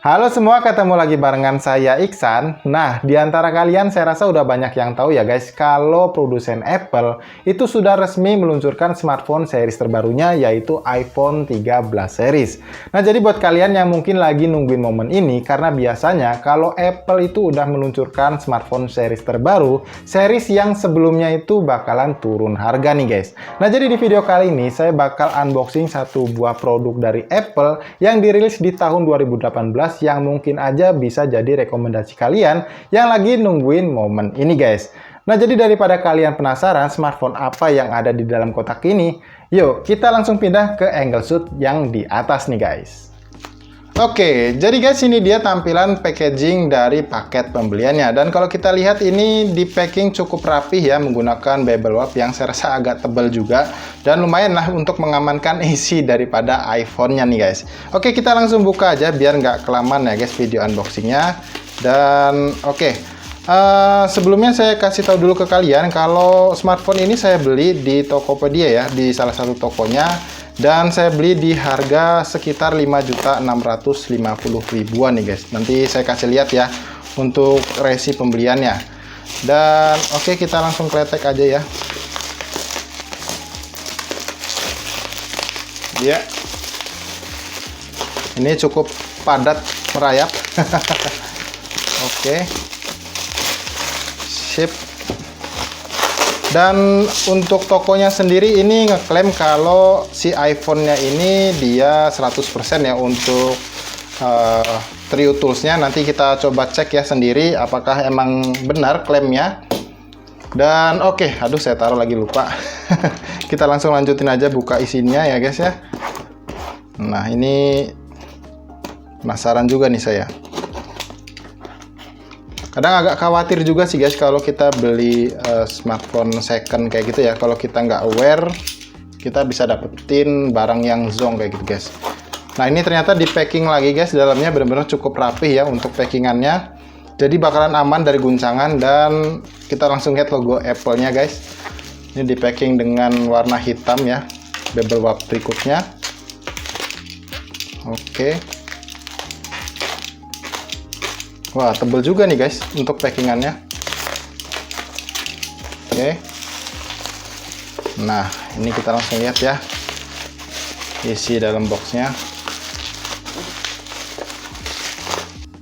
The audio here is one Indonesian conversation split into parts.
Halo semua, ketemu lagi barengan saya Iksan. Nah, di antara kalian saya rasa udah banyak yang tahu ya guys, kalau produsen Apple itu sudah resmi meluncurkan smartphone series terbarunya yaitu iPhone 13 series. Nah, jadi buat kalian yang mungkin lagi nungguin momen ini, karena biasanya kalau Apple itu udah meluncurkan smartphone series terbaru, series yang sebelumnya itu bakalan turun harga nih guys. Nah, jadi di video kali ini saya bakal unboxing satu buah produk dari Apple yang dirilis di tahun 2018 yang mungkin aja bisa jadi rekomendasi kalian yang lagi nungguin momen ini guys. Nah, jadi daripada kalian penasaran smartphone apa yang ada di dalam kotak ini, yuk kita langsung pindah ke angle shot yang di atas nih guys. Oke, jadi guys ini dia tampilan packaging dari paket pembeliannya. Dan kalau kita lihat ini di packing cukup rapih ya, menggunakan bubble wrap yang saya rasa agak tebal juga. Dan lumayan lah untuk mengamankan isi daripada iPhone-nya nih guys. Oke, kita langsung buka aja biar nggak kelamaan ya guys video unboxingnya. Dan oke, sebelumnya saya kasih tahu dulu ke kalian kalau smartphone ini saya beli di Tokopedia ya, di salah satu tokonya. Dan saya beli di harga sekitar 5.650.000-an nih guys. Nanti saya kasih lihat ya untuk resi pembeliannya. Dan oke, kita langsung kletek aja ya. Ya. Ini cukup padat merayap. Oke. Sip. Dan untuk tokonya sendiri ini ngeklaim kalau si iPhone-nya ini dia 100% ya untuk True Tools-nya. Nanti kita coba cek ya sendiri apakah emang benar klaimnya. Dan oke, aduh saya taruh lagi lupa. Kita langsung lanjutin aja buka isinya ya guys ya. Nah, ini penasaran juga nih saya. Kadang agak khawatir juga sih guys kalau kita beli smartphone second kayak gitu ya. Kalau kita nggak aware, kita bisa dapetin barang yang zonk kayak gitu guys. Nah, ini ternyata di packing lagi guys. Dalamnya benar-benar cukup rapih ya untuk packingannya. Jadi bakalan aman dari guncangan. Dan kita langsung lihat logo Apple-nya guys. Ini di packing dengan warna hitam ya, bubble wrap berikutnya. Oke. Wah, tebel juga nih guys untuk packingannya. Oke. Nah, ini kita langsung lihat ya isi dalam boxnya.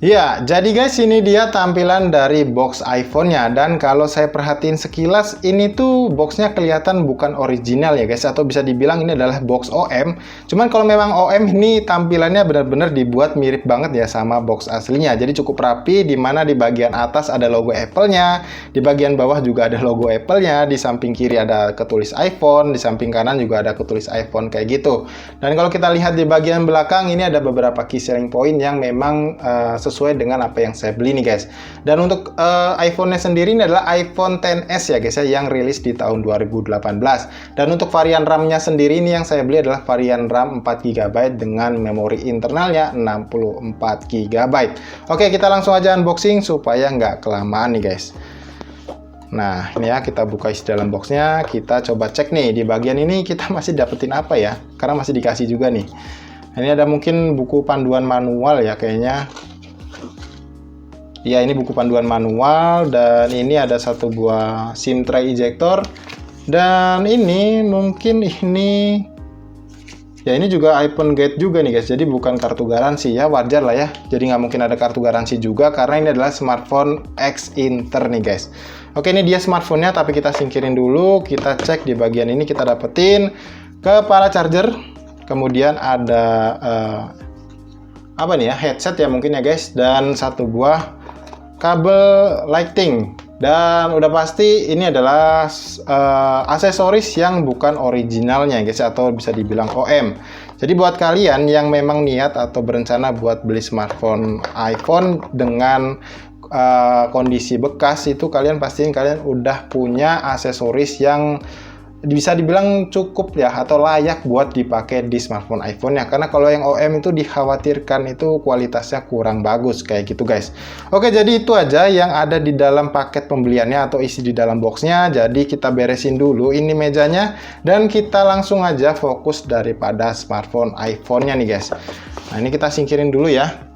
Ya, jadi guys ini dia tampilan dari box iPhone-nya. Dan kalau saya perhatiin sekilas, ini tuh boxnya kelihatan bukan original ya guys, atau bisa dibilang ini adalah box OM. Cuman kalau memang OM ini tampilannya benar-benar dibuat mirip banget ya sama box aslinya. Jadi cukup rapi, dimana di bagian atas ada logo Apple-nya, di bagian bawah juga ada logo Apple-nya, di samping kiri ada ketulis iPhone, di samping kanan juga ada ketulis iPhone kayak gitu. Dan kalau kita lihat di bagian belakang, ini ada beberapa key selling point yang memang sesuai dengan apa yang saya beli nih guys. Dan untuk iPhone-nya sendiri ini adalah iPhone XS ya guys ya, yang rilis di tahun 2018. Dan untuk varian RAM-nya sendiri ini yang saya beli adalah varian RAM 4GB dengan memori internalnya 64GB. Oke, kita langsung aja unboxing supaya nggak kelamaan nih guys. Nah, ini ya kita buka isi dalam boxnya, kita coba cek nih di bagian ini kita masih dapetin apa ya, karena masih dikasih juga nih. Ini ada mungkin buku panduan manual ya kayaknya. Ya, ini buku panduan manual. Dan ini ada satu buah SIM tray ejector. Dan ini mungkin ini ya, ini juga iPhone Guide juga nih guys. Jadi bukan kartu garansi ya, wajar lah ya. Jadi nggak mungkin ada kartu garansi juga karena ini adalah smartphone X Inter nih guys. Oke, ini dia smartphone-nya, tapi kita singkirin dulu. Kita cek di bagian ini, kita dapetin kepala charger. Kemudian ada apa nih ya, headset ya mungkin ya guys. Dan satu buah kabel lighting. Dan udah pasti ini adalah aksesoris yang bukan originalnya guys, atau bisa dibilang OM. Jadi buat kalian yang memang niat atau berencana buat beli smartphone iPhone dengan kondisi bekas, itu kalian pastiin kalian udah punya aksesoris yang bisa dibilang cukup ya, atau layak buat dipakai di smartphone iPhone-nya. Karena kalau yang OM itu dikhawatirkan itu kualitasnya kurang bagus kayak gitu guys. Oke, jadi itu aja yang ada di dalam paket pembeliannya atau isi di dalam boxnya. Jadi kita beresin dulu ini mejanya dan kita langsung aja fokus daripada smartphone iPhone-nya nih guys. Nah, ini kita singkirin dulu ya.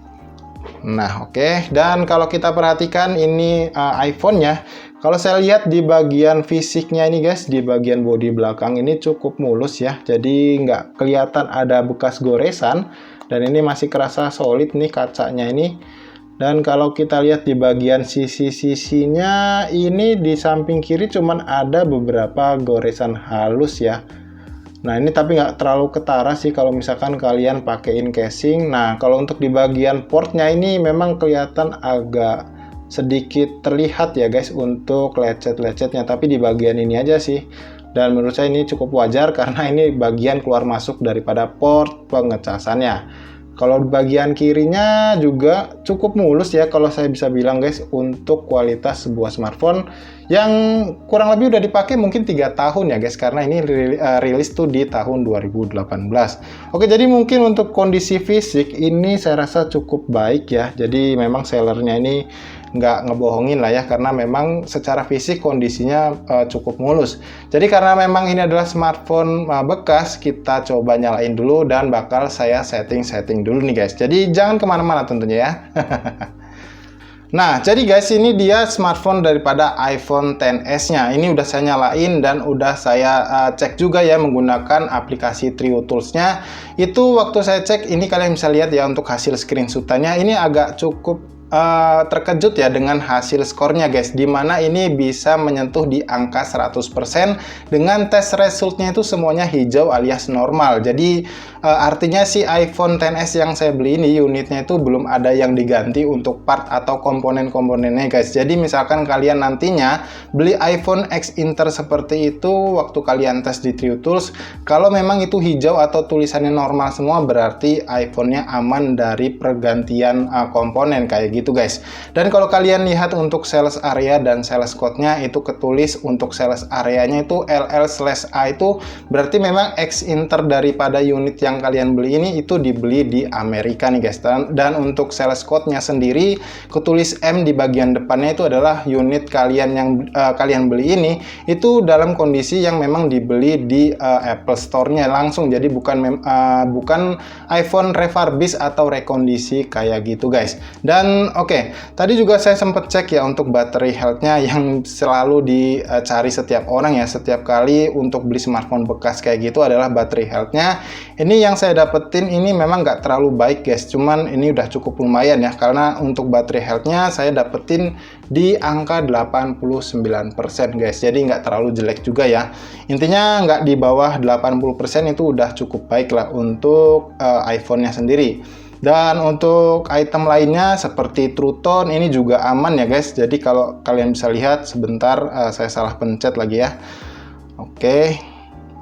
Nah, oke. Dan kalau kita perhatikan ini iPhone-nya, kalau saya lihat di bagian fisiknya ini guys, di bagian bodi belakang ini cukup mulus ya. Jadi nggak kelihatan ada bekas goresan. Dan ini masih kerasa solid nih kacanya ini. Dan kalau kita lihat di bagian sisi-sisinya, ini di samping kiri cuman ada beberapa goresan halus ya. Nah, ini tapi nggak terlalu ketara sih kalau misalkan kalian pakein casing. Nah, kalau untuk di bagian portnya ini memang kelihatan agak sedikit terlihat ya guys untuk lecet-lecetnya. Tapi di bagian ini aja sih. Dan menurut saya ini cukup wajar karena ini bagian keluar masuk daripada port pengecasannya. Kalau di bagian kirinya juga cukup mulus ya kalau saya bisa bilang guys, untuk kualitas sebuah smartphone yang kurang lebih udah dipakai mungkin 3 tahun ya guys, karena ini rilis tuh di tahun 2018. Oke, jadi mungkin untuk kondisi fisik ini saya rasa cukup baik ya. Jadi memang sellernya ini nggak ngebohongin lah ya, karena memang secara fisik kondisinya cukup mulus. Jadi karena memang ini adalah smartphone bekas, kita coba nyalain dulu dan bakal saya setting dulu nih guys. Jadi jangan kemana-mana tentunya ya. Nah, jadi guys, ini dia smartphone daripada iPhone XS-nya. Ini udah saya nyalain dan udah saya cek juga ya menggunakan aplikasi Trio Tools-nya. Itu waktu saya cek, ini kalian bisa lihat ya untuk hasil screenshot-nya. Ini agak cukup terkejut ya dengan hasil skornya guys, dimana ini bisa menyentuh di angka 100% dengan tes resultnya itu semuanya hijau alias normal. Jadi artinya si iPhone XS yang saya beli ini unitnya itu belum ada yang diganti untuk part atau komponen-komponennya guys. Jadi misalkan kalian nantinya beli iPhone X Inter seperti itu, waktu kalian tes di Trio Tools, kalau memang itu hijau atau tulisannya normal semua, berarti iPhone-nya aman dari pergantian komponen kayak gitu guys. Dan kalau kalian lihat untuk sales area dan sales code-nya itu ketulis untuk sales areanya itu LL/A, itu berarti memang X Inter daripada unit yang kalian beli ini itu dibeli di Amerika nih guys. Dan untuk sales code-nya sendiri ketulis M di bagian depannya, itu adalah unit kalian yang kalian beli ini itu dalam kondisi yang memang dibeli di Apple Store-nya langsung. Jadi bukan iPhone refurbish atau rekondisi kayak gitu guys. Dan oke, tadi juga saya sempat cek ya untuk battery health-nya yang selalu dicari setiap orang ya, setiap kali untuk beli smartphone bekas kayak gitu adalah battery health-nya. Ini yang saya dapetin ini memang nggak terlalu baik guys, cuman ini udah cukup lumayan ya, karena untuk battery health-nya saya dapetin di angka 89% guys, jadi nggak terlalu jelek juga ya. Intinya nggak di bawah 80% itu udah cukup baik lah untuk iPhone-nya sendiri. Dan untuk item lainnya seperti True Tone ini juga aman ya guys. Jadi kalau kalian bisa lihat sebentar, saya salah pencet lagi ya. Oke.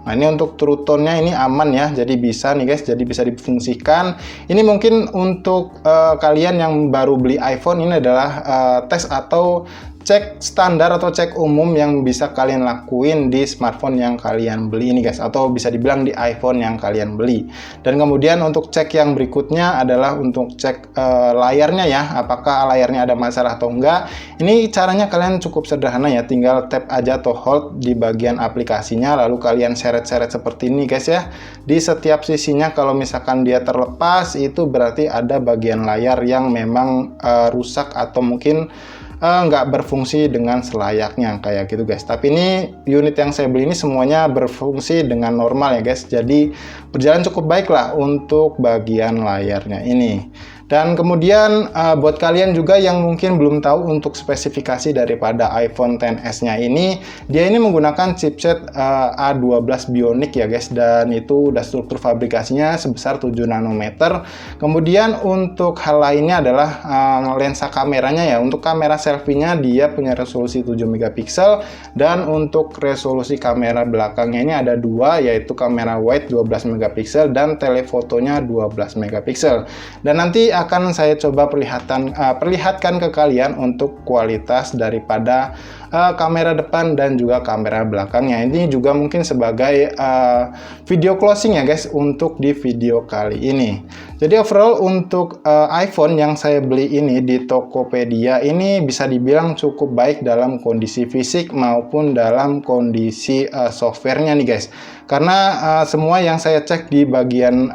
Nah, ini untuk True Tone-nya ini aman ya. Jadi bisa nih guys, jadi bisa difungsikan. Ini mungkin untuk kalian yang baru beli iPhone, ini adalah tes atau cek standar atau cek umum yang bisa kalian lakuin di smartphone yang kalian beli ini guys, atau bisa dibilang di iPhone yang kalian beli. Dan kemudian untuk cek yang berikutnya adalah untuk cek layarnya ya, apakah layarnya ada masalah atau enggak. Ini caranya kalian cukup sederhana ya, tinggal tap aja atau hold di bagian aplikasinya, lalu kalian seret-seret seperti ini guys ya. Di setiap sisinya kalau misalkan dia terlepas, itu berarti ada bagian layar yang memang rusak atau mungkin nggak berfungsi dengan selayaknya kayak gitu guys. Tapi ini unit yang saya beli ini semuanya berfungsi dengan normal ya guys, jadi berjalan cukup baik lah untuk bagian layarnya ini. Dan kemudian buat kalian juga yang mungkin belum tahu untuk spesifikasi daripada iPhone XS-nya ini, dia ini menggunakan chipset A12 Bionic ya guys, dan itu udah struktur fabrikasinya sebesar 7 nanometer. Kemudian untuk hal lainnya adalah lensa kameranya ya. Untuk kamera selfie-nya dia punya resolusi 7 megapiksel, dan untuk resolusi kamera belakangnya ini ada dua, yaitu kamera wide 12 megapiksel dan telefotonya 12 megapiksel. Dan nanti akan saya coba perlihatkan ke kalian untuk kualitas daripada kamera depan dan juga kamera belakangnya. Ini juga mungkin sebagai video closing ya guys untuk di video kali ini. Jadi overall untuk iPhone yang saya beli ini di Tokopedia ini bisa dibilang cukup baik dalam kondisi fisik maupun dalam kondisi softwarenya nih guys. Karena semua yang saya cek di bagian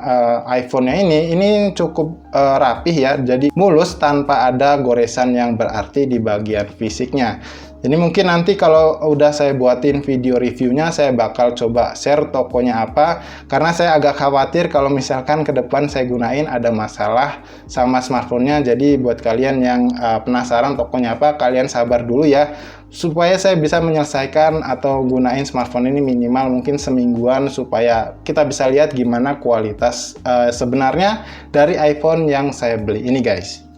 iPhone-nya ini cukup rapih ya, jadi mulus tanpa ada goresan yang berarti di bagian fisiknya. Jadi mungkin nanti kalau udah saya buatin video reviewnya, saya bakal coba share tokonya apa, karena saya agak khawatir kalau misalkan ke depan saya gunain ada masalah sama smartphone-nya. Jadi buat kalian yang penasaran tokonya apa, kalian sabar dulu ya, supaya saya bisa menyelesaikan atau gunain smartphone ini minimal mungkin semingguan, supaya kita bisa lihat gimana kualitas sebenarnya dari iPhone yang saya beli ini guys.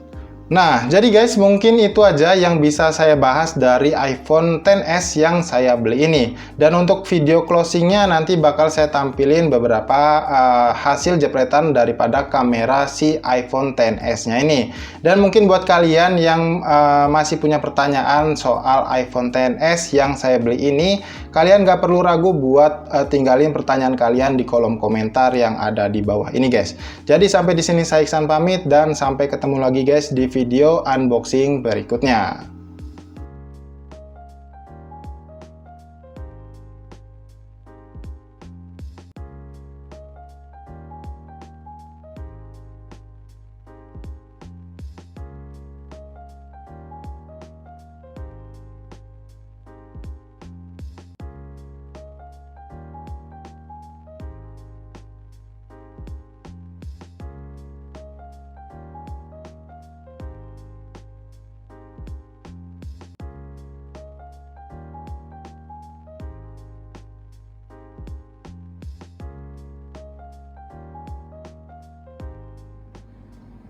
Nah, jadi guys, mungkin itu aja yang bisa saya bahas dari iPhone XS yang saya beli ini. Dan untuk video closingnya nanti bakal saya tampilin beberapa hasil jepretan daripada kamera si iPhone XS-nya ini. Dan mungkin buat kalian yang masih punya pertanyaan soal iPhone XS yang saya beli ini, kalian gak perlu ragu buat tinggalin pertanyaan kalian di kolom komentar yang ada di bawah ini guys. Jadi sampai di sini saya Iksan pamit, dan sampai ketemu lagi guys di video unboxing berikutnya.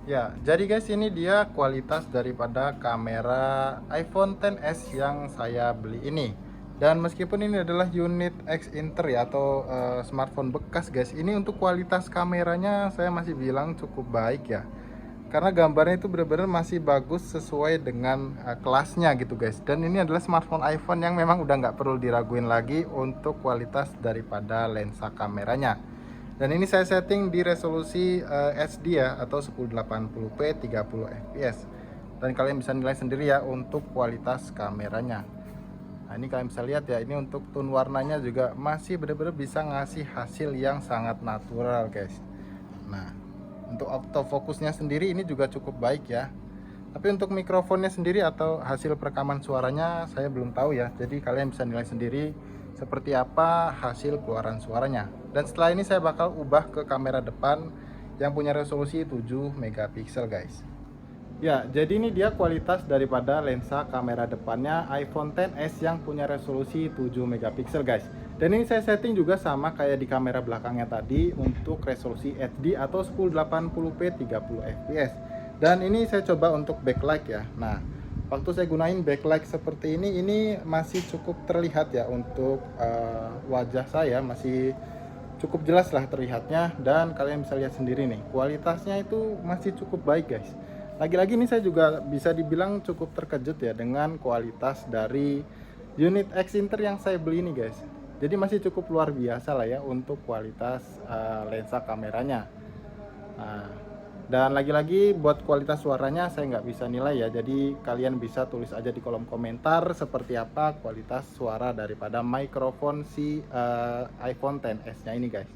Ya, jadi guys, ini dia kualitas daripada kamera iPhone XS yang saya beli ini. Dan meskipun ini adalah unit X Inter ya, atau smartphone bekas guys, ini untuk kualitas kameranya saya masih bilang cukup baik ya. Karena gambarnya itu benar-benar masih bagus sesuai dengan kelasnya gitu guys. Dan ini adalah smartphone iPhone yang memang udah nggak perlu diraguin lagi untuk kualitas daripada lensa kameranya. Dan ini saya setting di resolusi HD ya, atau 1080p 30 fps. Dan kalian bisa nilai sendiri ya untuk kualitas kameranya. Nah, ini kalian bisa lihat ya, ini untuk tone warnanya juga masih benar-benar bisa ngasih hasil yang sangat natural guys. Nah, untuk autofocusnya sendiri ini juga cukup baik ya. Tapi untuk mikrofonnya sendiri atau hasil perekaman suaranya saya belum tahu ya. Jadi kalian bisa nilai sendiri seperti apa hasil keluaran suaranya. Dan setelah ini saya bakal ubah ke kamera depan yang punya resolusi 7 megapiksel guys. Ya, jadi ini dia kualitas daripada lensa kamera depannya iPhone XS yang punya resolusi 7 megapiksel guys. Dan ini saya setting juga sama kayak di kamera belakangnya tadi untuk resolusi HD atau 1080p 30 fps. Dan ini saya coba untuk backlight ya. Nah, waktu saya gunain backlight seperti ini masih cukup terlihat ya untuk wajah saya, masih cukup jelas lah terlihatnya. Dan kalian bisa lihat sendiri nih, kualitasnya itu masih cukup baik guys. Lagi-lagi ini saya juga bisa dibilang cukup terkejut ya dengan kualitas dari unit X Inter yang saya beli ini guys. Jadi masih cukup luar biasa lah ya untuk kualitas lensa kameranya. Nah, dan lagi-lagi buat kualitas suaranya saya nggak bisa nilai ya. Jadi kalian bisa tulis aja di kolom komentar seperti apa kualitas suara daripada mikrofon si iPhone XS nya ini guys.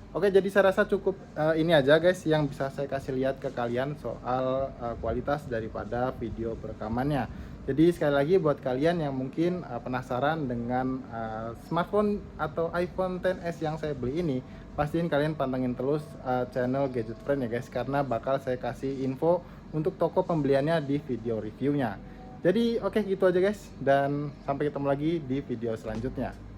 Oke, jadi saya rasa cukup ini aja guys yang bisa saya kasih lihat ke kalian soal kualitas daripada video perekamannya. Jadi sekali lagi buat kalian yang mungkin penasaran dengan smartphone atau iPhone XS yang saya beli ini, pastiin kalian pantengin terus channel Gadget Friend ya guys, karena bakal saya kasih info untuk toko pembeliannya di video reviewnya. Jadi oke, gitu aja guys, dan sampai ketemu lagi di video selanjutnya.